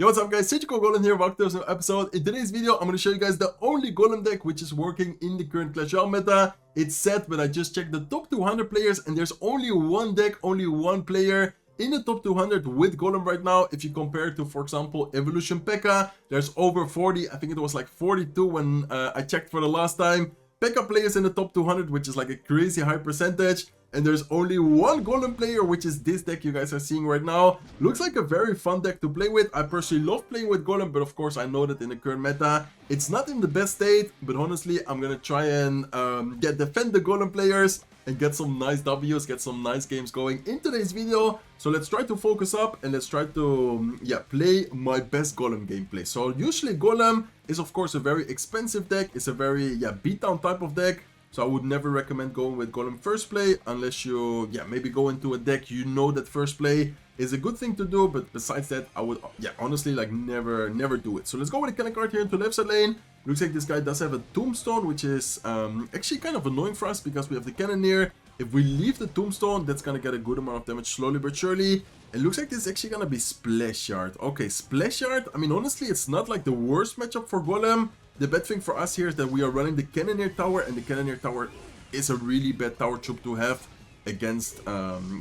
Yo, what's up guys, Golem here, welcome to another episode. In today's video, I'm going to show you guys the only Golem deck which is working in the current Clash Royale meta. It's set, but I just checked the top 200 players and there's only one deck, only one player in the top 200 with Golem right now. If you compare to, for example, Evolution P.E.K.K.A, there's over 40, I think it was like 42 when I checked for the last time. P.E.K.K.A players in the top 200, which is like a crazy high percentage. And there's only one Golem player, which is this deck you guys are seeing right now. Looks like a very fun deck to play with. I personally love playing with Golem, but of course I know that in the current meta, it's not in the best state. But honestly, I'm gonna try and defend the Golem players and get some nice W's, get some nice games going in today's video. So let's try to focus up and let's try to play my best Golem gameplay. So usually Golem is of course a very expensive deck. It's a very beatdown type of deck. So I would never recommend going with Golem first play unless you maybe go into a deck you know that first play is a good thing to do. But besides that, I would honestly like never do it. So let's go with a cannon card here into left side lane. Looks like this guy does have a tombstone, which is actually kind of annoying for us because we have the cannoneer. If we leave the tombstone, that's gonna get a good amount of damage slowly but surely. It looks like this is actually gonna be Splash Yard. Okay, Splash Yard, I mean honestly it's not like the worst matchup for Golem. The bad thing for us here is that we are running the Cannoneer Tower, and the Cannoneer Tower is a really bad tower troop to have against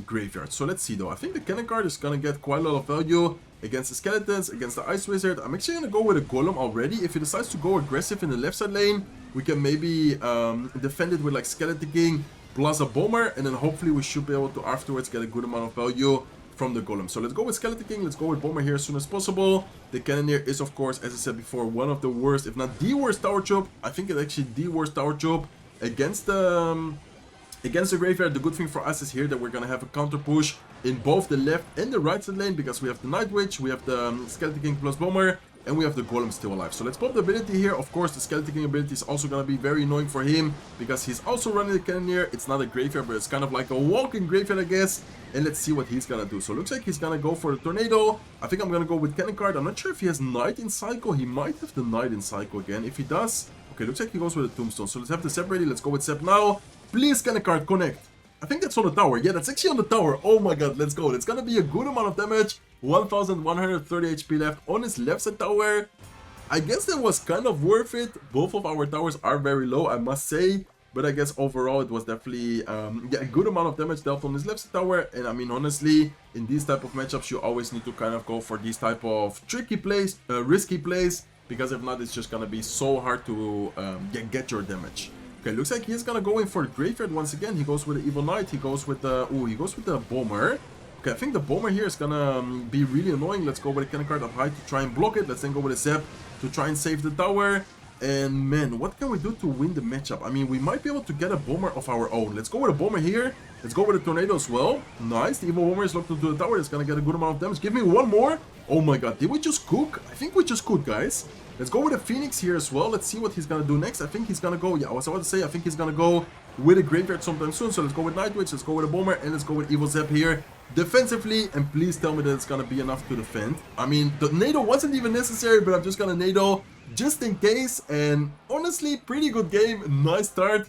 Graveyard. So let's see though. I think the Cannon card is gonna get quite a lot of value against the Skeletons, against the Ice Wizard. I'm actually gonna go with a Golem already. If he decides to go aggressive in the left side lane, we can maybe defend it with like Skeleton King plus a Bomber, and then hopefully we should be able to afterwards get a good amount of value from the Golem. So let's go with Skeleton King, let's go with Bomber here as soon as possible. The Cannoneer is of course, as I said before, one of the worst, if not the worst tower troop. I think it's actually the worst tower troop against the Graveyard. The good thing for us is here that we're gonna have a counter push in both the left and the right side lane because we have the Night Witch, we have the Skeleton King plus Bomber, and we have the Golem still alive. So let's pop the ability here. Of course, the Skeleton King ability is also going to be very annoying for him because he's also running the Cannoneer. It's not a graveyard, but it's kind of like a walking graveyard, I guess. And let's see what he's going to do. So it looks like he's going to go for the Tornado. I think I'm going to go with Cannon card. I'm not sure if he has Knight in Cycle. He might have the Knight in Cycle again. If he does, okay, looks like he goes with a Tombstone. So let's have the Sep ready. Let's go with Sep now. Please, Cannon card, connect. I think that's on the tower. Yeah, that's actually on the tower. Oh my god, let's go. It's going to be a good amount of damage. 1130 HP left on his left side tower. I guess that was kind of worth it. Both of our towers are very low, I must say. But I guess overall it was definitely a good amount of damage dealt on his left side tower. And I mean, honestly, in these type of matchups, you always need to kind of go for these type of tricky plays, risky plays. Because if not, it's just going to be so hard to get your damage. Okay, looks like he's going to go in for the Graveyard once again. He goes with the Evil Knight. He goes with the Bomber. Okay, I think the Bomber here is gonna be really annoying. Let's go with a Cannon card up high to try and block it. Let's then go with a Zap to try and save the tower. And man, what can we do to win the matchup? I mean, we might be able to get a Bomber of our own. Let's go with a Bomber here. Let's go with a Tornado as well. Nice. The Evil Bomber is locked into the tower. It's gonna get a good amount of damage. Give me one more. Oh my god, did we just cook? I think we just cooked, guys. Let's go with a Phoenix here as well. Let's see what he's gonna do next. I think he's gonna go, I was about to say, I think he's gonna go with a Graveyard sometime soon. So let's go with Night Witch, let's go with a Bomber, and let's go with Evil Zap here defensively. And please tell me that it's gonna be enough to defend. I mean, the Nado wasn't even necessary, but I'm just gonna Nado just in case. And honestly, pretty good game, nice start.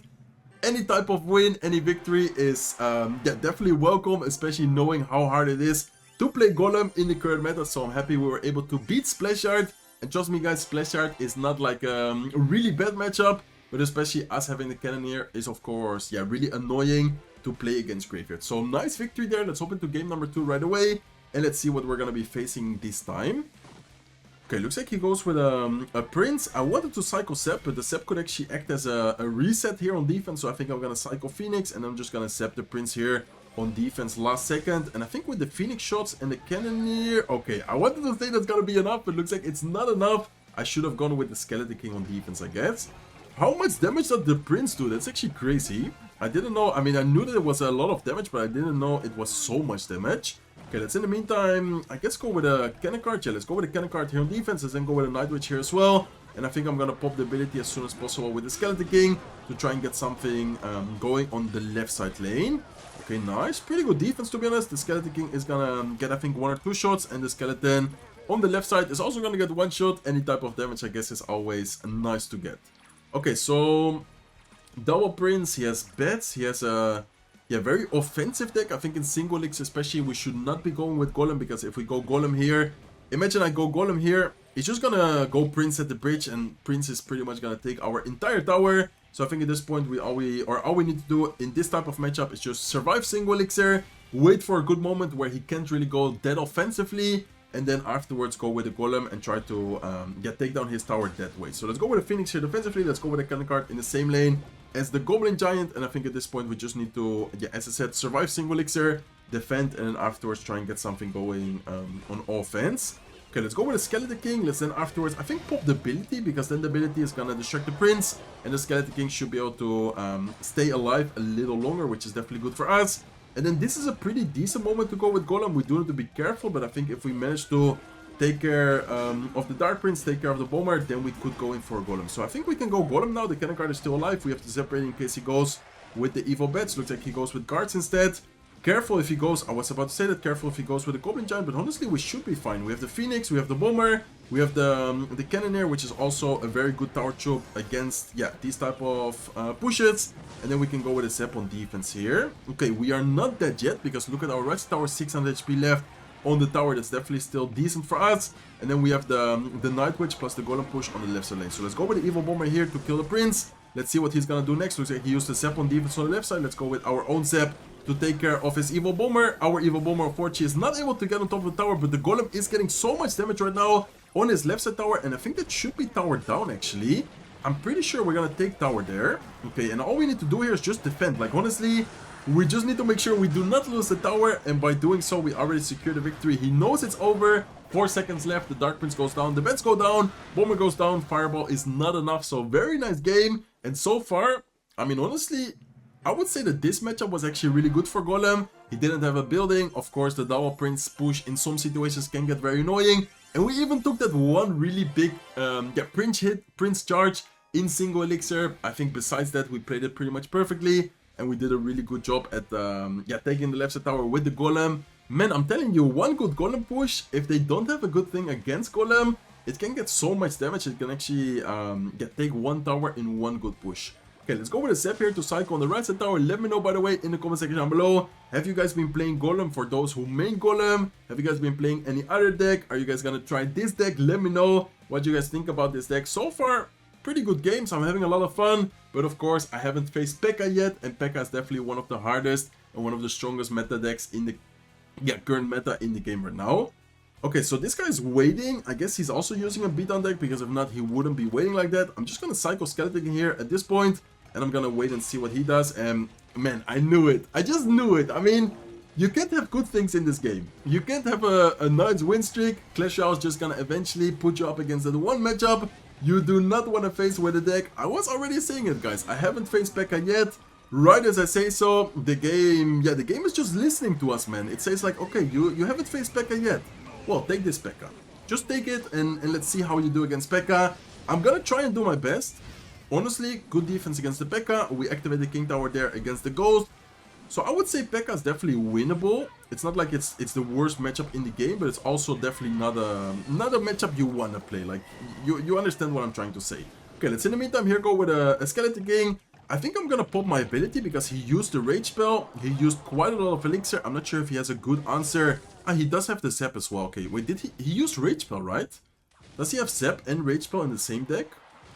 Any type of win, any victory is definitely welcome, especially knowing how hard it is to play Golem in the current meta. So I'm happy we were able to beat Splash Yard. And trust me guys, Splash Yard is not like a really bad matchup, but especially us having the Cannoneer is of course really annoying to play against Graveyard. So nice victory there. Let's hop into game number 2 right away, and let's see what we're gonna be facing this time. Okay, looks like he goes with a Prince. I wanted to cycle Sep, but the Sep could actually act as a reset here on defense, so I think I'm gonna cycle Phoenix, and I'm just gonna Sep the Prince here on defense last second. And I think with the Phoenix shots and the Cannoneer, okay, I wanted to say that's gonna be enough, but looks like it's not enough. I should have gone with the Skeleton King on defense, I guess. How much damage did the Prince do? That's actually crazy. I didn't know. I mean, I knew that it was a lot of damage, but I didn't know it was so much damage. Okay, let's in the meantime, I guess go with a Cannon card. Yeah, let's go with a Cannon card here on defense, and then go with a Night Witch here as well. And I think I'm gonna pop the ability as soon as possible with the Skeleton King to try and get something going on the left side lane. Okay, nice. Pretty good defense, to be honest. The Skeleton King is gonna get, I think, 1 or 2 shots, and the Skeleton on the left side is also gonna get 1 shot. Any type of damage, I guess, is always nice to get. Okay, so double Prince, he has bets, he has a very offensive deck. I think in single leagues especially, we should not be going with Golem, because if we go Golem here, Imagine I go Golem here. He's just gonna go Prince at the bridge, and Prince is pretty much gonna take our entire tower. So I think at this point all we need to do in this type of matchup is just survive single elixir, wait for a good moment where he can't really go that offensively, and then afterwards go with the Golem and try to take down his tower that way. So let's go with the Phoenix here defensively. Let's go with the cannon card in the same lane as the Goblin Giant, and I think at this point we just need to, as I said, survive single elixir, defend, and then afterwards try and get something going on offense. Okay, let's go with the Skeleton King. Let's then afterwards, I think, pop the ability, because then the ability is gonna distract the Prince, and the Skeleton King should be able to stay alive a little longer, which is definitely good for us. And then this is a pretty decent moment to go with Golem. We do need to be careful, but I think if we manage to take care of the Dark Prince, take care of the Bomber, then we could go in for a Golem. So I think we can go Golem now. The cannon card is still alive. We have to separate in case he goes with the Evil Bats. Looks like he goes with Guards instead. Careful if he goes, I was about to say that, careful if he goes with the Goblin Giant, but honestly we should be fine. We have the Phoenix, we have the Bomber, we have the Cannoneer, which is also a very good tower troop against, these type of pushes. And then we can go with a Zap on defense here. Okay, we are not dead yet, because look at our rest tower, 600 HP left on the tower. That's definitely still decent for us. And then we have the Night Witch plus the Golem push on the left side lane. So let's go with the Evil Bomber here to kill the Prince. Let's see what he's gonna do next. Looks like he used the Zap on defense on the left side. Let's go with our own Zap to take care of his Evil Bomber. Our Evil Bomber, unfortunately, is not able to get on top of the tower, but the Golem is getting so much damage right now on his left side tower, and I think that should be tower down, actually. I'm pretty sure we're gonna take tower there. Okay, and all we need to do here is just defend. Like, honestly, we just need to make sure we do not lose the tower, and by doing so, we already secure the victory. He knows it's over. 4 seconds left, the Dark Prince goes down, the Bats go down, Bomber goes down, Fireball is not enough, so very nice game. And so far, I mean, honestly, I would say that this matchup was actually really good for Golem. He didn't have a building. Of course, the double Prince push in some situations can get very annoying. And we even took that one really big Prince charge in single elixir. I think besides that, we played it pretty much perfectly. And we did a really good job at taking the left side tower with the Golem. Man, I'm telling you, one good Golem push, if they don't have a good thing against Golem, it can get so much damage. It can actually take one tower in one good push. Okay, let's go with a Zap here to cycle on the right side tower. Let me know, by the way, in the comment section down below. Have you guys been playing Golem? For those who main Golem, have you guys been playing any other deck? Are you guys gonna try this deck? Let me know what you guys think about this deck. So far, pretty good games. I'm having a lot of fun. But of course, I haven't faced P.E.K.K.A yet. And P.E.K.K.A is definitely one of the hardest and one of the strongest meta decks in the current meta in the game right now. Okay, so this guy is waiting. I guess he's also using a beatdown deck, because if not, he wouldn't be waiting like that. I'm just gonna cycle Skeleton in here at this point. And I'm gonna wait and see what he does. And man, I knew it. I just knew it. I mean, you can't have good things in this game. You can't have a nice win streak. Clash Royale is just gonna eventually put you up against the one matchup you do not want to face with the deck. I was already saying it, guys. I haven't faced P.E.K.K.A yet. Right as I say so, the game is just listening to us, man. It says like, okay, you haven't faced P.E.K.K.A yet. Well, take this P.E.K.K.A. Just take it and let's see how you do against P.E.K.K.A. I'm gonna try and do my best. Honestly, good defense against the P.E.K.K.A. We activate the King Tower there against the Ghost. So I would say P.E.K.K.A is definitely winnable. It's not like it's the worst matchup in the game, but it's also definitely not a matchup you want to play. Like, you understand what I'm trying to say. Okay, let's in the meantime here go with a Skeleton King. I think I'm gonna pop my ability, because he used the Rage spell. He used quite a lot of elixir. I'm not sure if he has a good answer. Ah, he does have the Zap as well. Okay, wait, did he used Rage spell, right? Does he have Zap and Rage spell in the same deck?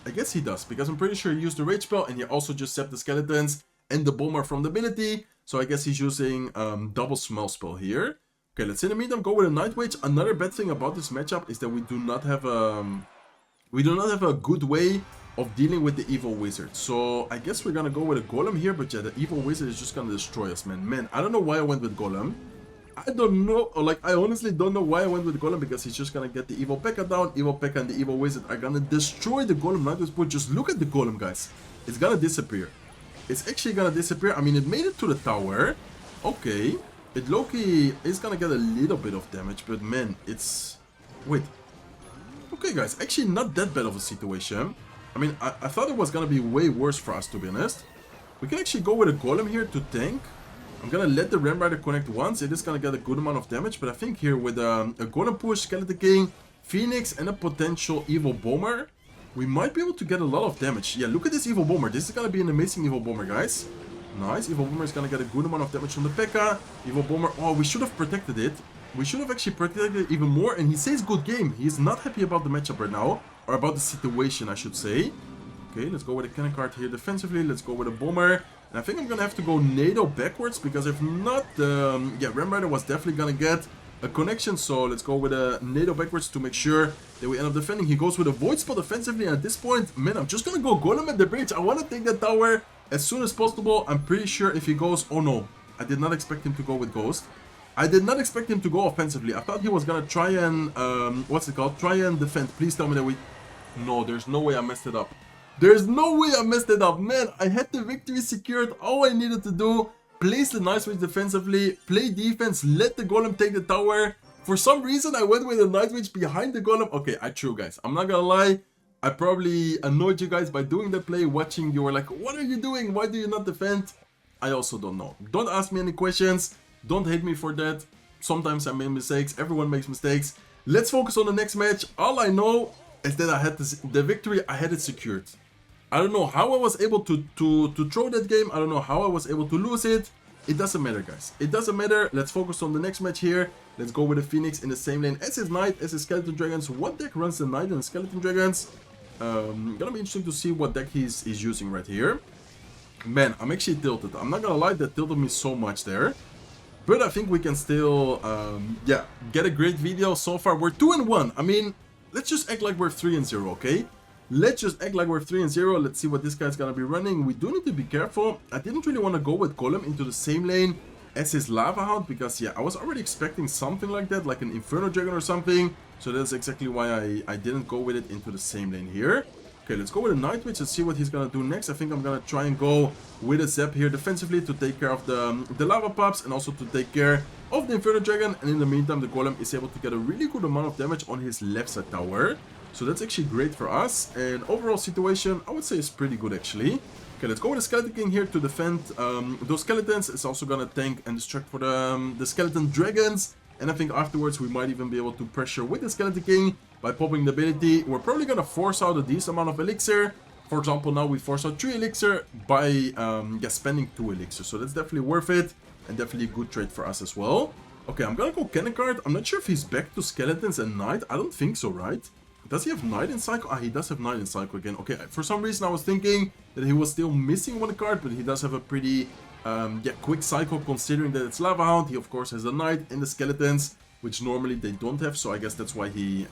I guess he does, because I'm pretty sure he used the Rage spell and he also just zapped the Skeletons and the Bomber from the ability. So I guess he's using double Smell spell here. Okay, let's in the meantime go with a Night Witch. Another bad thing about this matchup is that we do not have a good way of dealing with the Evil Wizard. So I guess we're gonna go with a Golem here, but yeah, the Evil Wizard is just gonna destroy us, man. Man, I don't know why I went with Golem. I don't know, like, I honestly don't know why I went with Golem, because he's just gonna get the Evil P.E.K.K.A down. Evil P.E.K.K.A and the Evil Wizard are gonna destroy the Golem Night Witch. But just look at the Golem, guys. It's gonna disappear. It's actually gonna disappear. I mean, it made it to the tower. Okay. It low-key is gonna get a little bit of damage, but man, it's... Wait. Okay, guys, actually not that bad of a situation. I mean, I thought it was gonna be way worse for us, to be honest. We can actually go with a Golem here to tank. I'm gonna let the Ram Rider connect once. It is gonna get a good amount of damage, but I think here with a Golem push, Skeleton King, Phoenix, and a potential Evil Bomber, we might be able to get a lot of damage. Yeah, look at this Evil Bomber. This is gonna be an amazing Evil Bomber, guys. Nice. Evil Bomber is gonna get a good amount of damage from the P.E.K.K.A. Evil Bomber. Oh, we should have protected it. We should have actually protected it even more. And he says good game. He's not happy about the matchup right now. Or about the situation, I should say. Okay, let's go with a cannon card here defensively. Let's go with a bomber. And I think I'm going to have to go NATO backwards. Because if not, yeah, Ram Rider was definitely going to get a connection. So let's go with a NATO backwards to make sure that we end up defending. He goes with a void spot offensively. And at this point, man, I'm just going to go Golem at the bridge. I want to take that tower as soon as possible. I'm pretty sure if he goes... Oh no, I did not expect him to go with Ghost. I did not expect him to go offensively. I thought he was going to try and... what's it called? Try and defend. Please tell me that we... No, there's no way I messed it up. There's no way I messed it up. Man, I had the victory secured. All I needed to do, place the Night Witch defensively, play defense, let the Golem take the tower. For some reason, I went with the Night Witch behind the Golem. Okay, I threw, guys. I'm not gonna lie. I probably annoyed you guys by doing that play. Watching, you were like, what are you doing? Why do you not defend? I also don't know. Don't ask me any questions. Don't hate me for that. Sometimes I make mistakes. Everyone makes mistakes. Let's focus on the next match. All I know is that I had the victory. I had it secured. I don't know how I was able to throw that game. I don't know how I was able to lose it. It doesn't matter, guys. It doesn't matter. Let's focus on the next match here. Let's go with the Phoenix in the same lane as his Knight, as his Skeleton Dragons. What deck runs the Knight and the Skeleton Dragons? Gonna be interesting to see what deck he's using right here. Man, I'm actually tilted. I'm not gonna lie, that tilted me so much there. But I think we can still, yeah, get a great video. So far, we're 2-1. I mean, let's just act like we're 3-0, okay? Let's just act like we're 3-0. Let's see what this guy's gonna be running. We do need to be careful. I didn't really want to go with Golem into the same lane as his Lava Hound, because, yeah, I was already expecting something like that, like an Inferno Dragon or something. So that's exactly why I didn't go with it into the same lane here. Okay, let's go with a Night Witch and see what he's gonna do next. I think I'm gonna try and go with a Zap here defensively to take care of the Lava Pups and also to take care of the Inferno Dragon. And in the meantime, the Golem is able to get a really good amount of damage on his left side tower. So that's actually great for us. And overall situation, I would say, is pretty good actually. Okay, let's go with the Skeleton King here to defend those skeletons. It's also gonna tank and distract for the Skeleton Dragons. And I think afterwards we might even be able to pressure with the Skeleton King by popping the ability. We're probably gonna force out a decent amount of elixir. For example, now we force out 3 elixir by yeah, spending 2 elixir. So that's definitely worth it and definitely a good trade for us as well. Okay, I'm gonna go Cannon Card. I'm not sure if he's back to Skeletons and Knight. I don't think so, right? Does he have Knight in Cycle? Ah, he does have Knight in Cycle again. Okay, for some reason I was thinking that he was still missing one card, but he does have a pretty yeah, quick cycle considering that it's Lava Hound. He of course has the Knight and the Skeletons, which normally they don't have, so I guess that's why he...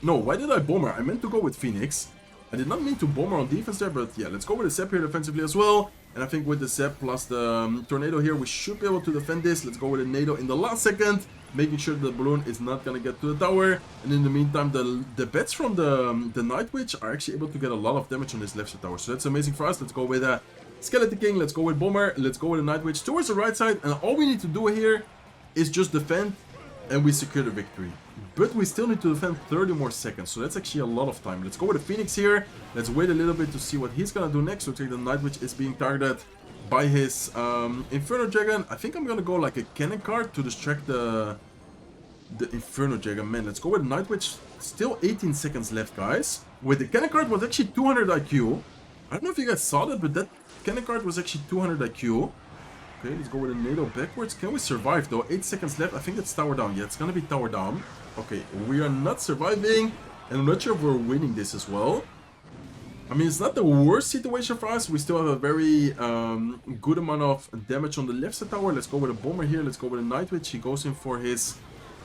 No, why did I Bomber? I meant to go with Phoenix. I did not mean to Bomber on defense there, but yeah, let's go with the Zap here defensively as well. And I think with the Zap plus the Tornado here, we should be able to defend this. Let's go with a NATO in the last second, making sure the balloon is not gonna get to the tower. And in the meantime, the bats from the Night Witch are actually able to get a lot of damage on this left side tower. So that's amazing for us. Let's go with a Skeleton King, let's go with Bomber, let's go with a Night Witch towards the right side. And all we need to do here is just defend, and we secure the victory. But we still need to defend 30 more seconds, so that's actually a lot of time. Let's go with the Phoenix here. Let's wait a little bit to see what he's gonna do next. Looks like the Night Witch is being targeted by his Inferno Dragon. I think I'm gonna go like a Cannon Card to distract the Inferno Dragon. Man, let's go with Night Witch. Still 18 seconds left, guys. With the Cannon Card was actually 200 IQ. I don't know if you guys saw that, but that Cannon Card was actually 200 IQ. Okay, let's go with a NATO backwards. Can we survive though? 8 seconds left. I think it's tower down. Yeah, it's gonna be tower down. Okay, we are not surviving, and I'm not sure if we're winning this as well. I mean, it's not the worst situation for us. We still have a very good amount of damage on the left side tower. Let's go with a Bomber here. Let's go with a Night Witch. He goes in for his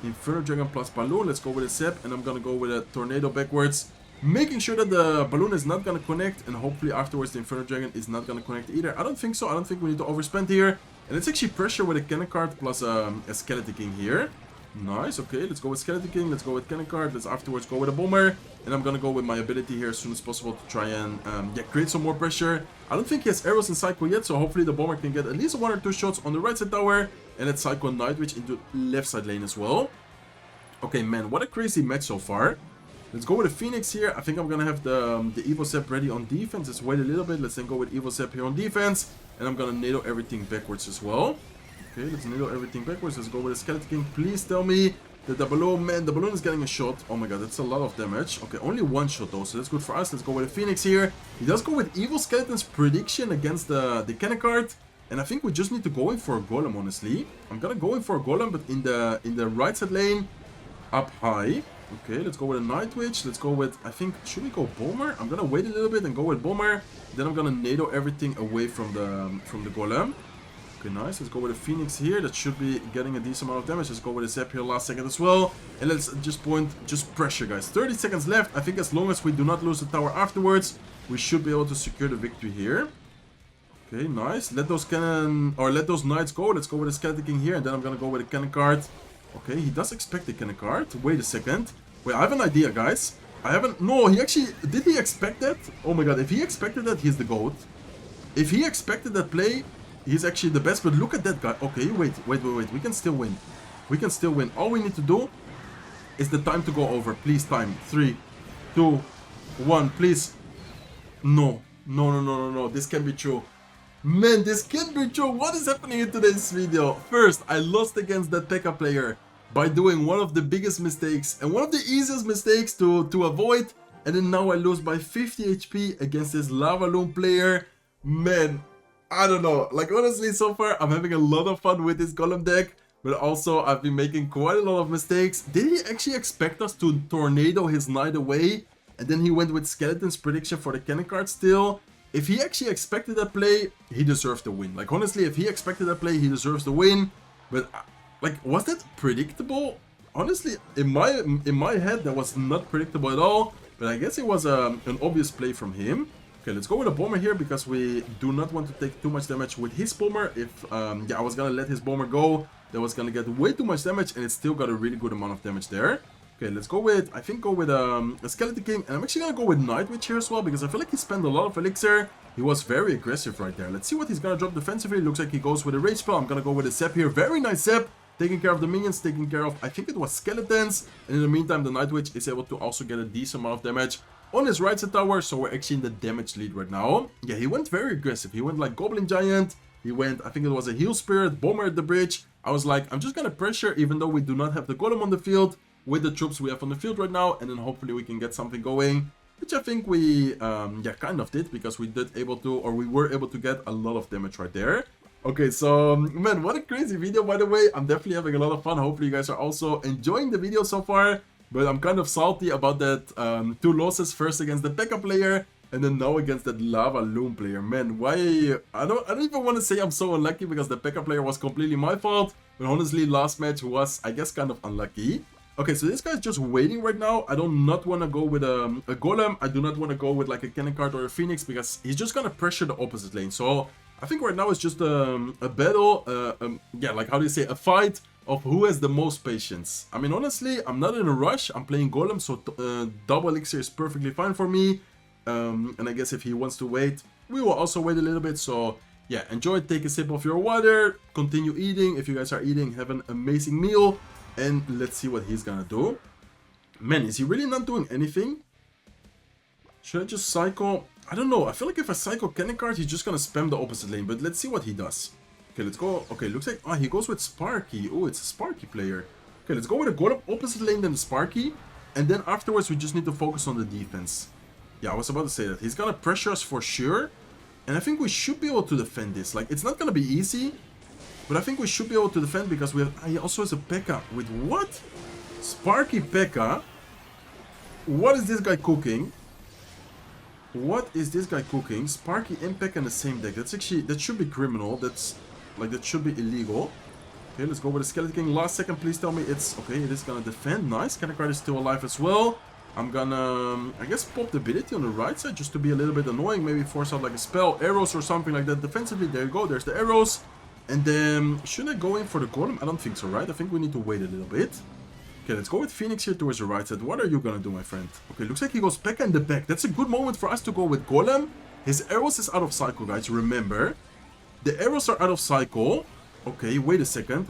Inferno Dragon plus Balloon. Let's go with a Zap, and I'm gonna go with a Tornado backwards, making sure that the balloon is not gonna connect, and hopefully afterwards the Inferno Dragon is not gonna connect either. I don't think so. I don't think we need to overspend here. And let's actually pressure with a Cannon Card plus a Skeleton King here. Nice. Okay, let's go with Skeleton King. Let's go with Cannon Card. Let's afterwards go with a Bomber. And I'm gonna go with my ability here as soon as possible to try and yeah, create some more pressure. I don't think he has arrows in Cycle yet, so hopefully the Bomber can get at least 1 or 2 shots on the right side tower. And let's cycle Night Witch into left side lane as well. Okay, man, what a crazy match so far. Let's go with a Phoenix here. I think I'm gonna have the Evo Zap ready on defense. Let's wait a little bit. Let's then go with Evo Zap here on defense. And I'm gonna NATO everything backwards as well. Okay, let's NATO everything backwards. Let's go with a Skeleton King. Please tell me that the balloon, man, the balloon is getting a shot. Oh my god, that's a lot of damage. Okay, only 1 shot though, so that's good for us. Let's go with a Phoenix here. He does go with Evil Skeleton's prediction against the Cannon Card. And I think we just need to go in for a Golem, honestly. I'm gonna go in for a Golem, but in the right side lane, up high. Okay, let's go with a Night Witch. Let's go with, I think, should we go Bomber? I'm gonna wait a little bit and go with Bomber. Then I'm gonna NATO everything away from the Golem. Okay, nice. Let's go with a Phoenix here. That should be getting a decent amount of damage. Let's go with a Zap here last second as well. And let's just pressure, guys. 30 seconds left. I think as long as we do not lose the tower afterwards, we should be able to secure the victory here. Okay, nice. Let those knights go. Let's go with a Skeleton King here. And then I'm gonna go with a cannon card. Okay, he does expect the cannon card. Wait a second. Wait, I have an idea, guys. No, did he expect that? Oh my god, if he expected that, he's the GOAT. If he expected that play, he's actually the best. But look at that guy. Okay, wait. We can still win. We can still win. All we need to do is the time to go over. Please, time. 3, 2, 1, please. No. This can't be true. Man, this can't be true. What is happening in today's video? First, I lost against that P.E.K.K.A player by doing one of the biggest mistakes and one of the easiest mistakes to avoid. And then now I lose by 50 HP against this Lava Loom player. Man, I don't know. Like, honestly, so far, I'm having a lot of fun with this Golem deck. But also, I've been making quite a lot of mistakes. Did he actually expect us to tornado his knight away? And then he went with Skeleton's prediction for the cannon card still. If he actually expected that play, he deserves the win. Like, honestly, if he expected that play, he deserves the win. But, like, was that predictable? Honestly, in my head, that was not predictable at all. But I guess it was an obvious play from him. Okay, let's go with a Bomber here, because we do not want to take too much damage with his Bomber. If, I was gonna let his Bomber go, that was gonna get way too much damage, and it still got a really good amount of damage there. Okay, let's go with, I think, a Skeleton King. And I'm actually gonna go with Night Witch here as well, because I feel like he spent a lot of elixir. He was very aggressive right there. Let's see what he's gonna drop defensively. Looks like he goes with a Rage Spell. I'm gonna go with a Zap here. Very nice Zap. Taking care of the minions, taking care of, I think it was skeletons. And in the meantime, the Night Witch is able to also get a decent amount of damage on his right side tower. So we're actually in the damage lead right now. Yeah, he went very aggressive. He went like Goblin Giant. He went, I think it was a Heal Spirit, Bomber at the bridge. I was like, I'm just gonna pressure, even though we do not have the Golem on the field, with the troops we have on the field right now, and then hopefully we can get something going, which I think we kind of did, because we were able to get a lot of damage right there. Okay, so man, what a crazy video, by the way. I'm definitely having a lot of fun. Hopefully you guys are also enjoying the video so far, but I'm kind of salty about that 2 losses, first against the P.E.K.K.A player and then now against that Lava Loom player. Man, why? I don't even want to say I'm so unlucky, because the P.E.K.K.A player was completely my fault, but honestly last match was, I guess, kind of unlucky. Okay, so this guy's just waiting right now. I do not want to go with a Golem. I do not want to go with like a cannon card or a Phoenix, because he's just gonna pressure the opposite lane. So I think right now it's just a battle, yeah, like how do you say, a fight of who has the most patience. I mean, honestly, I'm not in a rush. I'm playing Golem, so double elixir is perfectly fine for me. And I guess if he wants to wait, we will also wait a little bit. So yeah, enjoy, take a sip of your water, continue eating. If you guys are eating, have an amazing meal. And let's see what he's gonna do. Man, is he really not doing anything? Should I just cycle? I don't know. I feel like if I cycle cannon card, he's just gonna spam the opposite lane. But let's see what he does. Okay, let's go. Okay, looks like... he goes with Sparky. Oh, it's a Sparky player. Okay, let's go with a Golem opposite lane than the Sparky. And then afterwards, we just need to focus on the defense. Yeah, I was about to say that. He's gonna pressure us for sure. And I think we should be able to defend this. Like, it's not gonna be easy, but I think we should be able to defend, because we have... he also has a P.E.K.K.A with what? Sparky P.E.K.K.A? What is this guy cooking? What is this guy cooking? Sparky and P.E.K.K.A in the same deck. That's actually... that should be criminal. That's... like, that should be illegal. Okay, let's go with the Skeleton King. Last second, please tell me it's... okay, it is gonna defend. Nice. Cannon card is still alive as well. I'm gonna... I guess pop the ability on the right side, just to be a little bit annoying. Maybe force out like a spell, arrows or something like that defensively. There you go. There's the arrows. And then, should I go in for the Golem? I don't think so, right? I think we need to wait a little bit. Okay, let's go with Phoenix here towards the right side. What are you gonna do, my friend? Okay, looks like he goes P.E.K.K.A in the back. That's a good moment for us to go with Golem. His arrows is out of cycle, guys. Remember, the arrows are out of cycle. Okay, wait a second.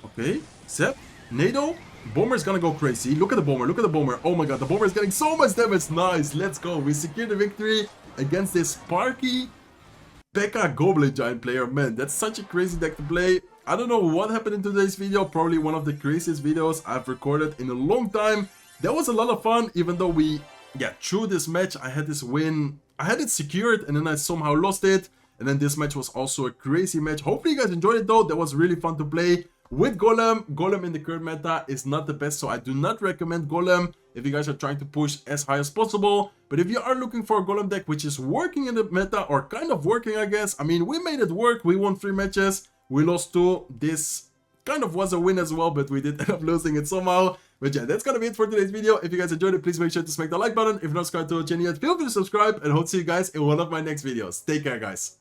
Okay, Zap, NATO, Bomber's gonna go crazy. Look at the Bomber. Oh my god, the Bomber is getting so much damage. Nice, let's go. We secured the victory against this Sparky P.E.K.K.A Goblin Giant player. Man, that's such a crazy deck to play. I don't know what happened in today's video. Probably one of the craziest videos I've recorded in a long time. That was a lot of fun, even though through this match, I had this win. I had it secured, and then I somehow lost it. And then this match was also a crazy match. Hopefully you guys enjoyed it though. That was really fun to play with Golem. Golem in the current meta is not the best, so I do not recommend Golem if you guys are trying to push as high as possible. But if you are looking for a Golem deck which is working in the meta, or kind of working, I guess. I mean, we made it work. We won 3 matches. We lost 2. This kind of was a win as well, but we did end up losing it somehow. But yeah, that's gonna be it for today's video. If you guys enjoyed it, please make sure to smack the like button. If you're not subscribed to the channel yet, feel free to subscribe, and hope to see you guys in one of my next videos. Take care, guys.